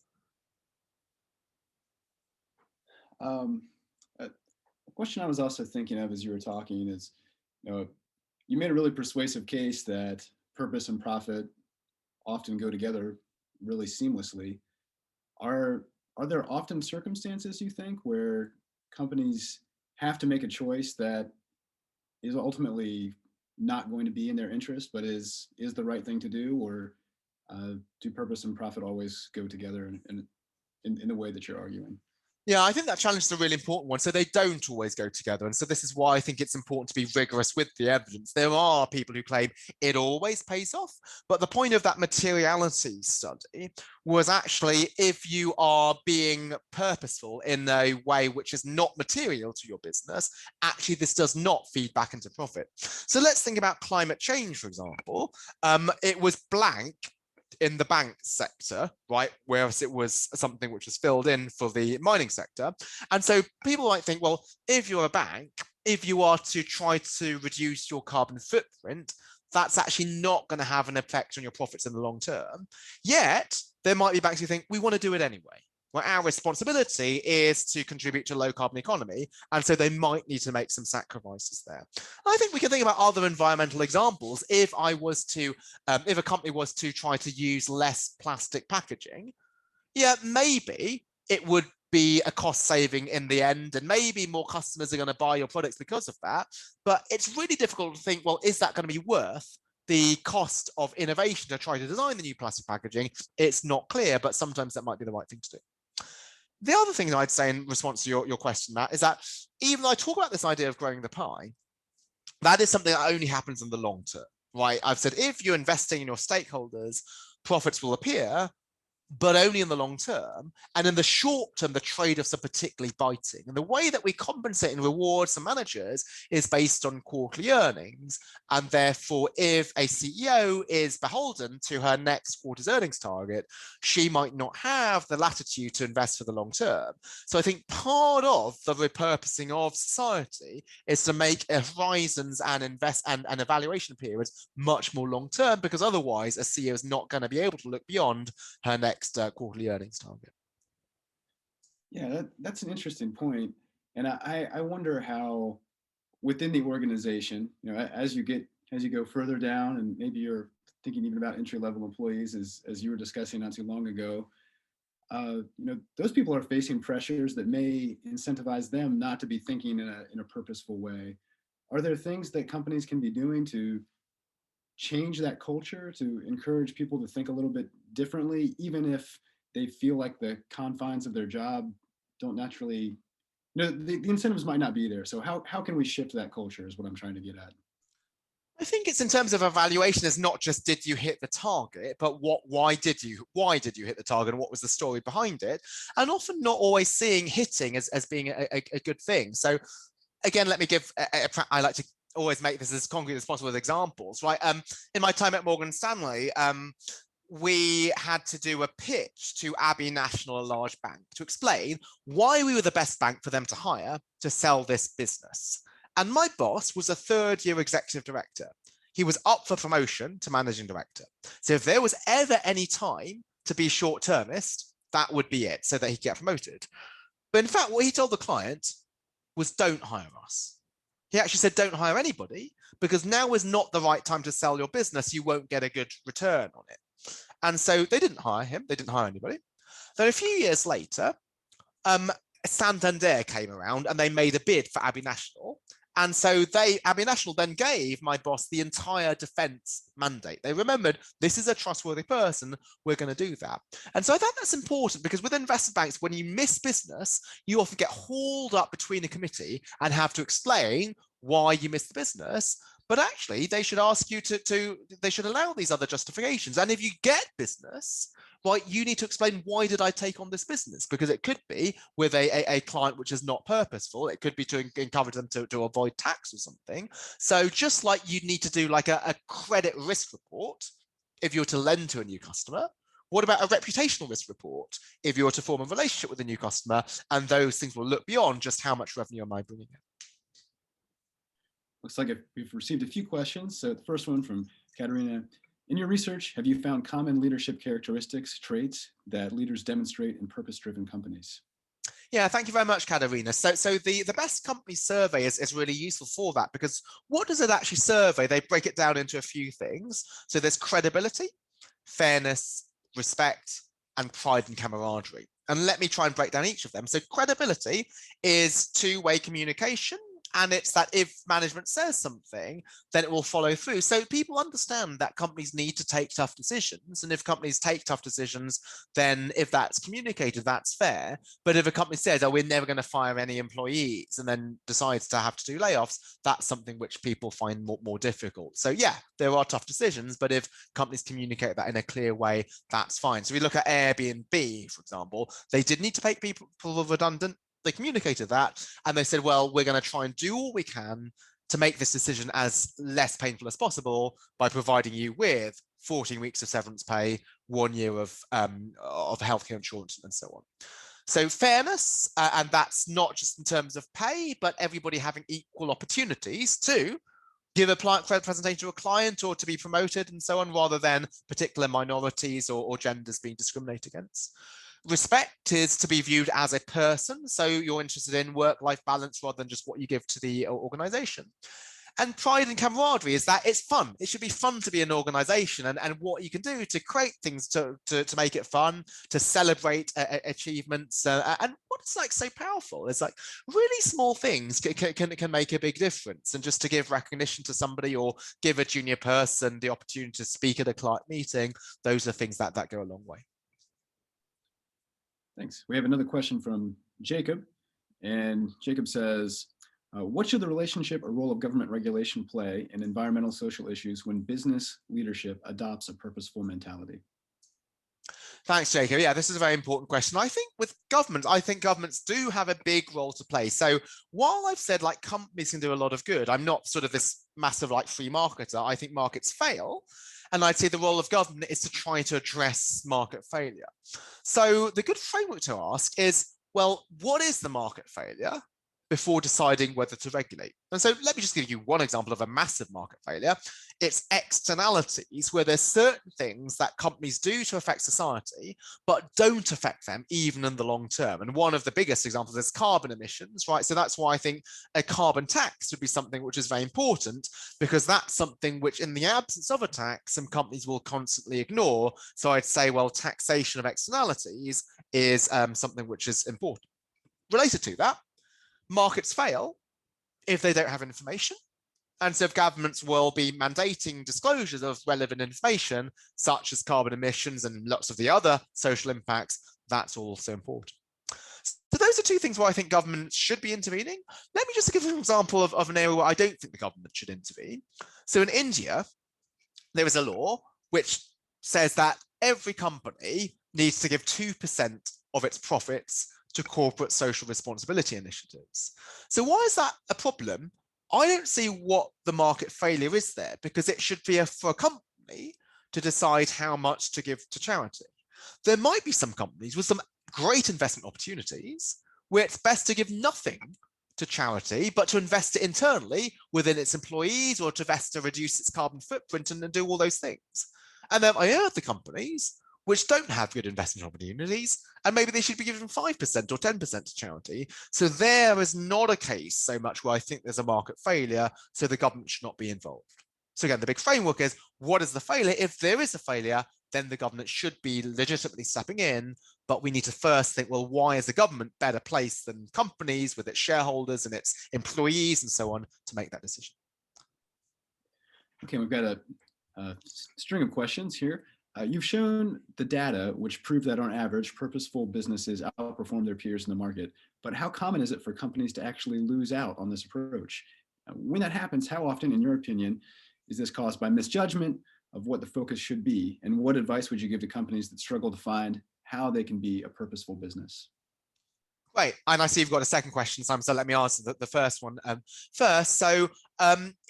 A question I was also thinking of as you were talking is, you made a really persuasive case that purpose and profit often go together really seamlessly. Are there often circumstances, you think, where companies have to make a choice that is ultimately not going to be in their interest, but is the right thing to do, or do purpose and profit always go together in the way that you're arguing? Yeah, I think that challenge is a really important one. So they don't always go together. And so this is why I think it's important to be rigorous with the evidence. There are people who claim it always pays off. But the point of that materiality study was actually if you are being purposeful in a way which is not material to your business, actually this does not feed back into profit. So let's think about climate change, for example. It was blank in the bank sector, right? Whereas it was something which was filled in for the mining sector. And so people might think, well, if you're a bank, if you are to try to reduce your carbon footprint, that's actually not going to have an effect on your profits in the long term. Yet there might be banks who think we want to do it anyway. Well, our responsibility is to contribute to a low carbon economy. And so they might need to make some sacrifices there. I think we can think about other environmental examples. If a company was to try to use less plastic packaging, yeah, maybe it would be a cost saving in the end, and maybe more customers are going to buy your products because of that. But it's really difficult to think, well, is that going to be worth the cost of innovation to try to design the new plastic packaging? It's not clear, but sometimes that might be the right thing to do. The other thing that I'd say in response to your question, Matt, is that even though I talk about this idea of growing the pie, that is something that only happens in the long term, right? I've said if you're investing in your stakeholders, profits will appear, but only in the long term. And in the short term, the trade-offs are particularly biting. And the way that we compensate and reward some managers is based on quarterly earnings. And therefore, if a CEO is beholden to her next quarter's earnings target, she might not have the latitude to invest for the long term. So I think part of the repurposing of society is to make horizons and evaluation periods much more long term, because otherwise a CEO is not going to be able to look beyond her next quarterly earnings target. Yeah, that's an interesting point. And I wonder how within the organization, as you go further down, and maybe you're thinking even about entry-level employees, as you were discussing not too long ago, those people are facing pressures that may incentivize them not to be thinking in a purposeful way. Are there things that companies can be doing to change that culture, to encourage people to think a little bit differently, even if they feel like the confines of their job don't naturally, the incentives might not be there. So how can we shift that culture is what I'm trying to get at. I think it's in terms of evaluation, is not just did you hit the target, but why did you hit the target, and what was the story behind it? And often not always seeing hitting as being a good thing. So again, let me give I like to always make this as concrete as possible with examples, right? In my time at Morgan Stanley, we had to do a pitch to Abbey National, a large bank, to explain why we were the best bank for them to hire to sell this business. And my boss was a third-year executive director. He was up for promotion to managing director. So if there was ever any time to be short-termist, that would be it, so that he'd get promoted. But in fact, what he told the client was, don't hire us. He actually said, don't hire anybody, because now is not the right time to sell your business. You won't get a good return on it. And so they didn't hire him. They didn't hire anybody. Then a few years later, Santander came around and they made a bid for Abbey National. And so Abbey National then gave my boss the entire defense mandate. They remembered, this is a trustworthy person, we're going to do that. And so I think that's important, because with investment banks, when you miss business, you often get hauled up between a committee and have to explain why you missed the business. But actually, they should ask you they should allow these other justifications. And if you get business, right, you need to explain, why did I take on this business? Because it could be with a client which is not purposeful. It could be to encourage them to avoid tax or something. So just like you need to do like a credit risk report if you were to lend to a new customer, what about a reputational risk report if you were to form a relationship with a new customer? And those things will look beyond just how much revenue am I bringing in. Looks like we've received a few questions. So the first one from Katerina. In your research, have you found common leadership characteristics, traits that leaders demonstrate in purpose-driven companies? Yeah, thank you very much, Katerina. So the best company survey is really useful for that, because what does it actually survey? They break it down into a few things. So there's credibility, fairness, respect, and pride and camaraderie. And let me try and break down each of them. So credibility is two-way communication And it's that if management says something, then it will follow through. So people understand that companies need to take tough decisions. And if companies take tough decisions, then if that's communicated, that's fair. But if a company says, oh, we're never going to fire any employees, and then decides to have to do layoffs, that's something which people find more difficult. So yeah, there are tough decisions, but if companies communicate that in a clear way, that's fine. So we look at Airbnb, for example, they did need to make people redundant. They communicated that, and they said, well, we're going to try and do all we can to make this decision as less painful as possible by providing you with 14 weeks of severance pay, 1 year of healthcare insurance, and so on. So fairness, and that's not just in terms of pay, but everybody having equal opportunities to give a presentation to a client or to be promoted and so on, rather than particular minorities or genders being discriminated against. Respect is to be viewed as a person. So you're interested in work-life balance rather than just what you give to the organization. And pride and camaraderie is that it's fun. It should be fun to be an organization, and what you can do to create things to make it fun, to celebrate achievements. And what's like so powerful is like really small things can make a big difference. And just to give recognition to somebody or give a junior person the opportunity to speak at a client meeting, those are things that go a long way. Thanks. We have another question from Jacob, and Jacob says, what should the relationship or role of government regulation play in environmental social issues when business leadership adopts a purposeful mentality? Thanks, Jacob. Yeah, this is a very important question. I think with governments, I think governments do have a big role to play. So while I've said like companies can do a lot of good, I'm not sort of this massive like free marketer. I think markets fail. And I'd say the role of government is to try to address market failure. So the good framework to ask is, well, what is the market failure before deciding whether to regulate? And so let me just give you one example of a massive market failure. It's externalities, where there's certain things that companies do to affect society, but don't affect them even in the long term. And one of the biggest examples is carbon emissions, right? So that's why I think a carbon tax would be something which is very important, because that's something which in the absence of a tax, some companies will constantly ignore. So I'd say, well, taxation of externalities is something which is important. Related to that, markets fail if they don't have information. And so if governments will be mandating disclosures of relevant information, such as carbon emissions and lots of the other social impacts, that's also important. So those are two things where I think governments should be intervening. Let me just give an example of an area where I don't think the government should intervene. So in India, there is a law which says that every company needs to give 2% of its profits to corporate social responsibility initiatives. So why is that a problem? I don't see what the market failure is there, because it should be for a company to decide how much to give to charity. There might be some companies with some great investment opportunities where it's best to give nothing to charity, but to invest it internally within its employees, or to invest to reduce its carbon footprint and do all those things. And then I heard the companies which don't have good investment opportunities, and maybe they should be given 5% or 10% to charity. So there is not a case so much where I think there's a market failure, so the government should not be involved. So again, the big framework is, what is the failure? If there is a failure, then the government should be legitimately stepping in, but we need to first think, well, why is the government better placed than companies with its shareholders and its employees and so on to make that decision? Okay, we've got a string of questions here. You've shown the data which prove that on average, purposeful businesses outperform their peers in the market, but how common is it for companies to actually lose out on this approach? When that happens, how often, in your opinion, is this caused by misjudgment of what the focus should be? And what advice would you give to companies that struggle to find how they can be a purposeful business? Right, and I see you've got a second question, Simon, so let me answer the first one first. So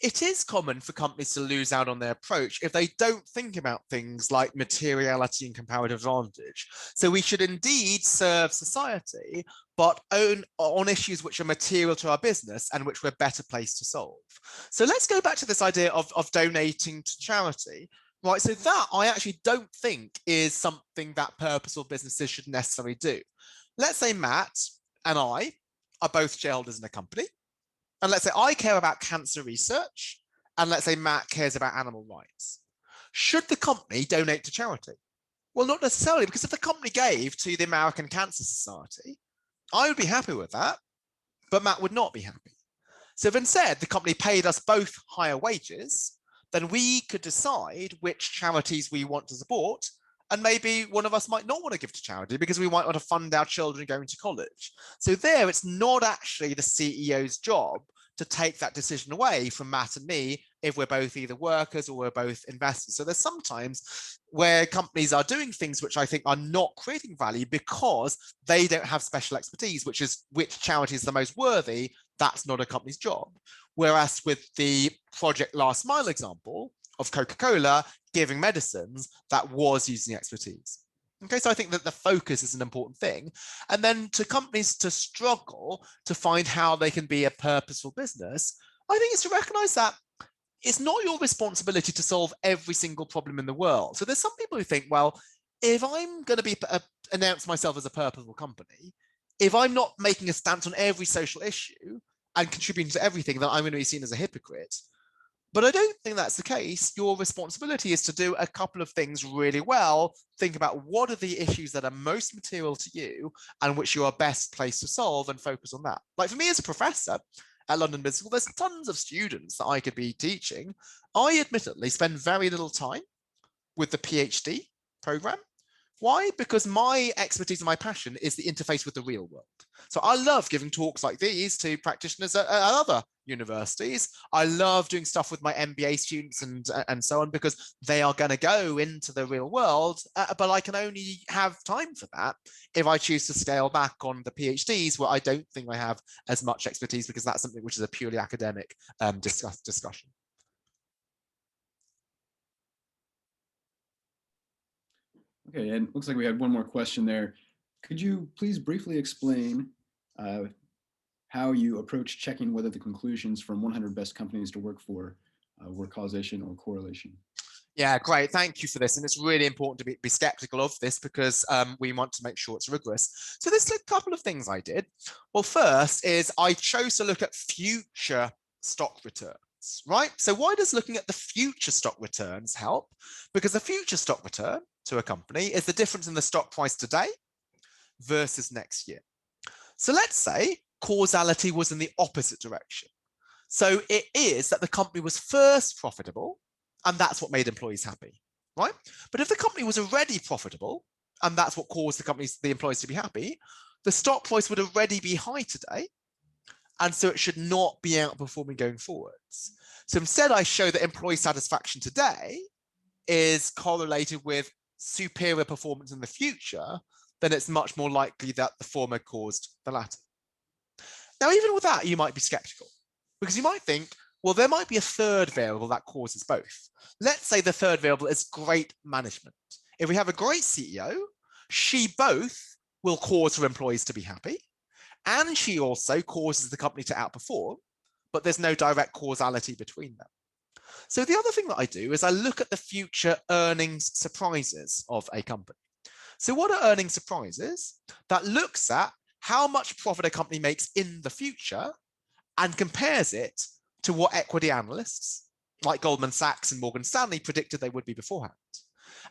it is common for companies to lose out on their approach if they don't think about things like materiality and comparative advantage. So we should indeed serve society, but on issues which are material to our business and which we're better placed to solve. So let's go back to this idea of donating to charity. Right, so that I actually don't think is something that purposeful businesses should necessarily do. Let's say Matt and I are both shareholders in a company, and let's say I care about cancer research, and let's say Matt cares about animal rights. Should the company donate to charity? Well, not necessarily, because if the company gave to the American Cancer Society, I would be happy with that, but Matt would not be happy. So if instead the company paid us both higher wages, then we could decide which charities we want to support. And maybe one of us might not want to give to charity because we might want to fund our children going to college. So there, it's not actually the CEO's job to take that decision away from Matt and me if we're both either workers or we're both investors. So there's sometimes where companies are doing things which I think are not creating value because they don't have special expertise, which is which charity is the most worthy. That's not a company's job. Whereas with the Project Last Mile example of Coca-Cola giving medicines, that was using expertise. Okay, so I think that the focus is an important thing. And then to companies to struggle to find how they can be a purposeful business, I think it's to recognize that it's not your responsibility to solve every single problem in the world. So there's some people who think, well, if I'm going to announce myself as a purposeful company, if I'm not making a stance on every social issue and contributing to everything, then I'm going to be seen as a hypocrite. But I don't think that's the case. Your responsibility is to do a couple of things really well. Think about what are the issues that are most material to you and which you are best placed to solve and focus on that. Like for me as a professor at London Business School, there's tons of students that I could be teaching. I admittedly spend very little time with the PhD program. Why? Because my expertise and my passion is the interface with the real world. So I love giving talks like these to practitioners at other universities. I love doing stuff with my MBA students and so on, because they are going to go into the real world, but I can only have time for that if I choose to scale back on the PhDs where I don't think I have as much expertise, because that's something which is a purely academic discussion. Okay, and looks like we had one more question there. Could you please briefly explain how you approach checking whether the conclusions from 100 best companies to work for were causation or correlation? Yeah, great. Thank you for this. And it's really important to be skeptical of this because we want to make sure it's rigorous. So there's a couple of things I did. Well, first is I chose to look at future stock returns. Right? So why does looking at the future stock returns help? Because the future stock return to a company is the difference in the stock price today versus next year. So let's say causality was in the opposite direction. So it is that the company was first profitable, and that's what made employees happy, right? But if the company was already profitable, and that's what caused the employees to be happy, the stock price would already be high today, and so it should not be outperforming going forwards. So instead, I show that employee satisfaction today is correlated with superior performance in the future, then it's much more likely that the former caused the latter. Now, even with that, you might be skeptical, because you might think, well, there might be a third variable that causes both. Let's say the third variable is great management. If we have a great CEO, she both will cause her employees to be happy, and she also causes the company to outperform, but there's no direct causality between them. So the other thing that I do is I look at the future earnings surprises of a company. So what are earnings surprises? That looks at how much profit a company makes in the future and compares it to what equity analysts like Goldman Sachs and Morgan Stanley predicted they would be beforehand.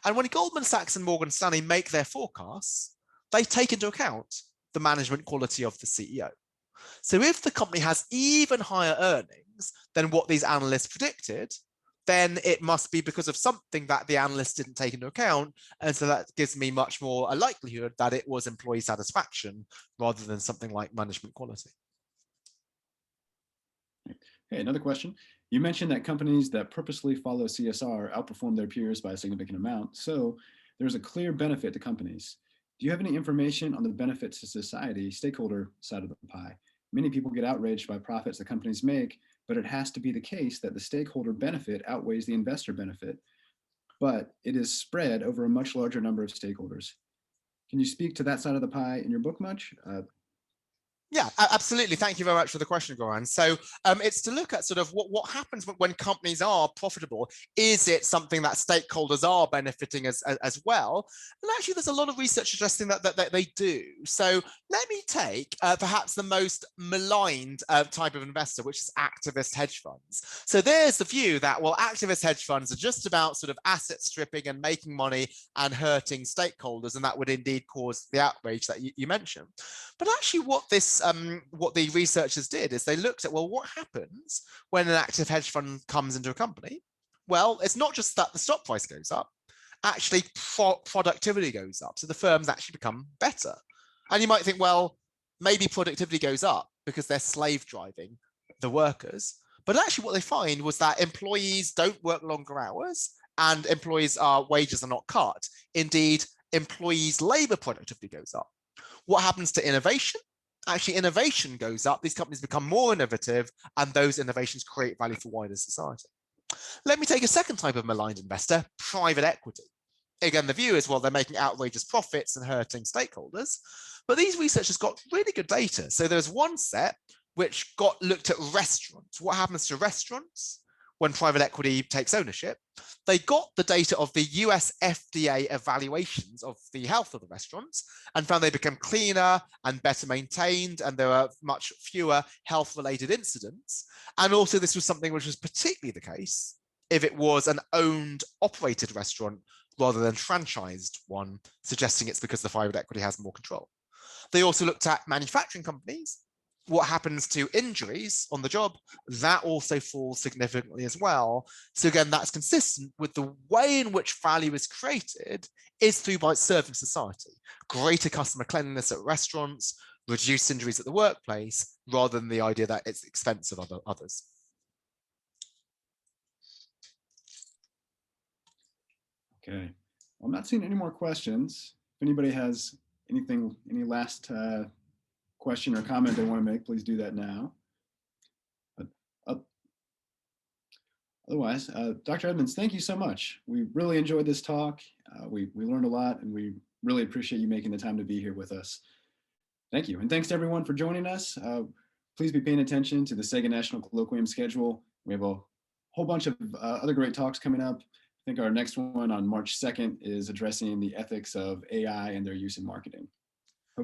And when Goldman Sachs and Morgan Stanley make their forecasts, they take into account the management quality of the CEO. So if the company has even higher earnings than what these analysts predicted, then it must be because of something that the analysts didn't take into account. And so that gives me much more a likelihood that it was employee satisfaction rather than something like management quality. Okay, another question. You mentioned that companies that purposely follow CSR outperform their peers by a significant amount. So there's a clear benefit to companies. Do you have any information on the benefits to society, stakeholder side of the pie? Many people get outraged by profits that companies make, but it has to be the case that the stakeholder benefit outweighs the investor benefit, but it is spread over a much larger number of stakeholders. Can you speak to that side of the pie in your book much? Yeah, absolutely. Thank you very much for the question, Goran. So it's to look at sort of what happens when companies are profitable. Is it something that stakeholders are benefiting as well? And actually, there's a lot of research suggesting that they do. So let me take perhaps the most maligned type of investor, which is activist hedge funds. So there's the view that, well, activist hedge funds are just about sort of asset stripping and making money and hurting stakeholders, and that would indeed cause the outrage that you mentioned. But actually what this what the researchers did is they looked at, well, what happens when an active hedge fund comes into a company? Well, it's not just that the stock price goes up, actually productivity goes up. So the firms actually become better. And you might think, well, maybe productivity goes up because they're slave driving the workers. But actually what they find was that employees don't work longer hours and employees' wages are not cut. Indeed, employees' labor productivity goes up. What happens to innovation? Actually, innovation goes up. These companies become more innovative, and those innovations create value for wider society. Let me take a second type of maligned investor, private equity. Again, the view is, well, they're making outrageous profits and hurting stakeholders. But these researchers got really good data. So there's one set which looked at restaurants. What happens to restaurants when private equity takes ownership? They got the data of the US FDA evaluations of the health of the restaurants and found they became cleaner and better maintained, and there were much fewer health-related incidents. And also this was something which was particularly the case if it was an owned, operated restaurant rather than franchised one, suggesting it's because the private equity has more control. They also looked at manufacturing companies. What happens to injuries on the job, that also falls significantly as well. So again, that's consistent with the way in which value is created is through by serving society. Greater customer cleanliness at restaurants, reduced injuries at the workplace, rather than the idea that it's expensive of others. Okay, well, I'm not seeing any more questions. If anybody has anything, any last question or comment they want to make, please do that now. But otherwise, Dr. Edmans, thank you so much. We really enjoyed this talk. We learned a lot, and we really appreciate you making the time to be here with us. Thank you, and thanks to everyone for joining us. Please be paying attention to the Sagan National Colloquium schedule. We have a whole bunch of other great talks coming up. I think our next one on March 2nd is addressing the ethics of AI and their use in marketing.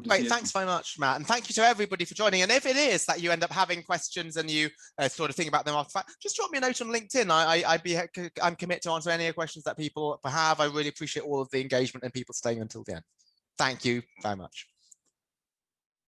Great, thanks very much, Matt. And thank you to everybody for joining. And if it is that you end up having questions and you sort of think about them after the fact, just drop me a note on LinkedIn. I'm committed to answer any questions that people have. I really appreciate all of the engagement and people staying until the end. Thank you very much.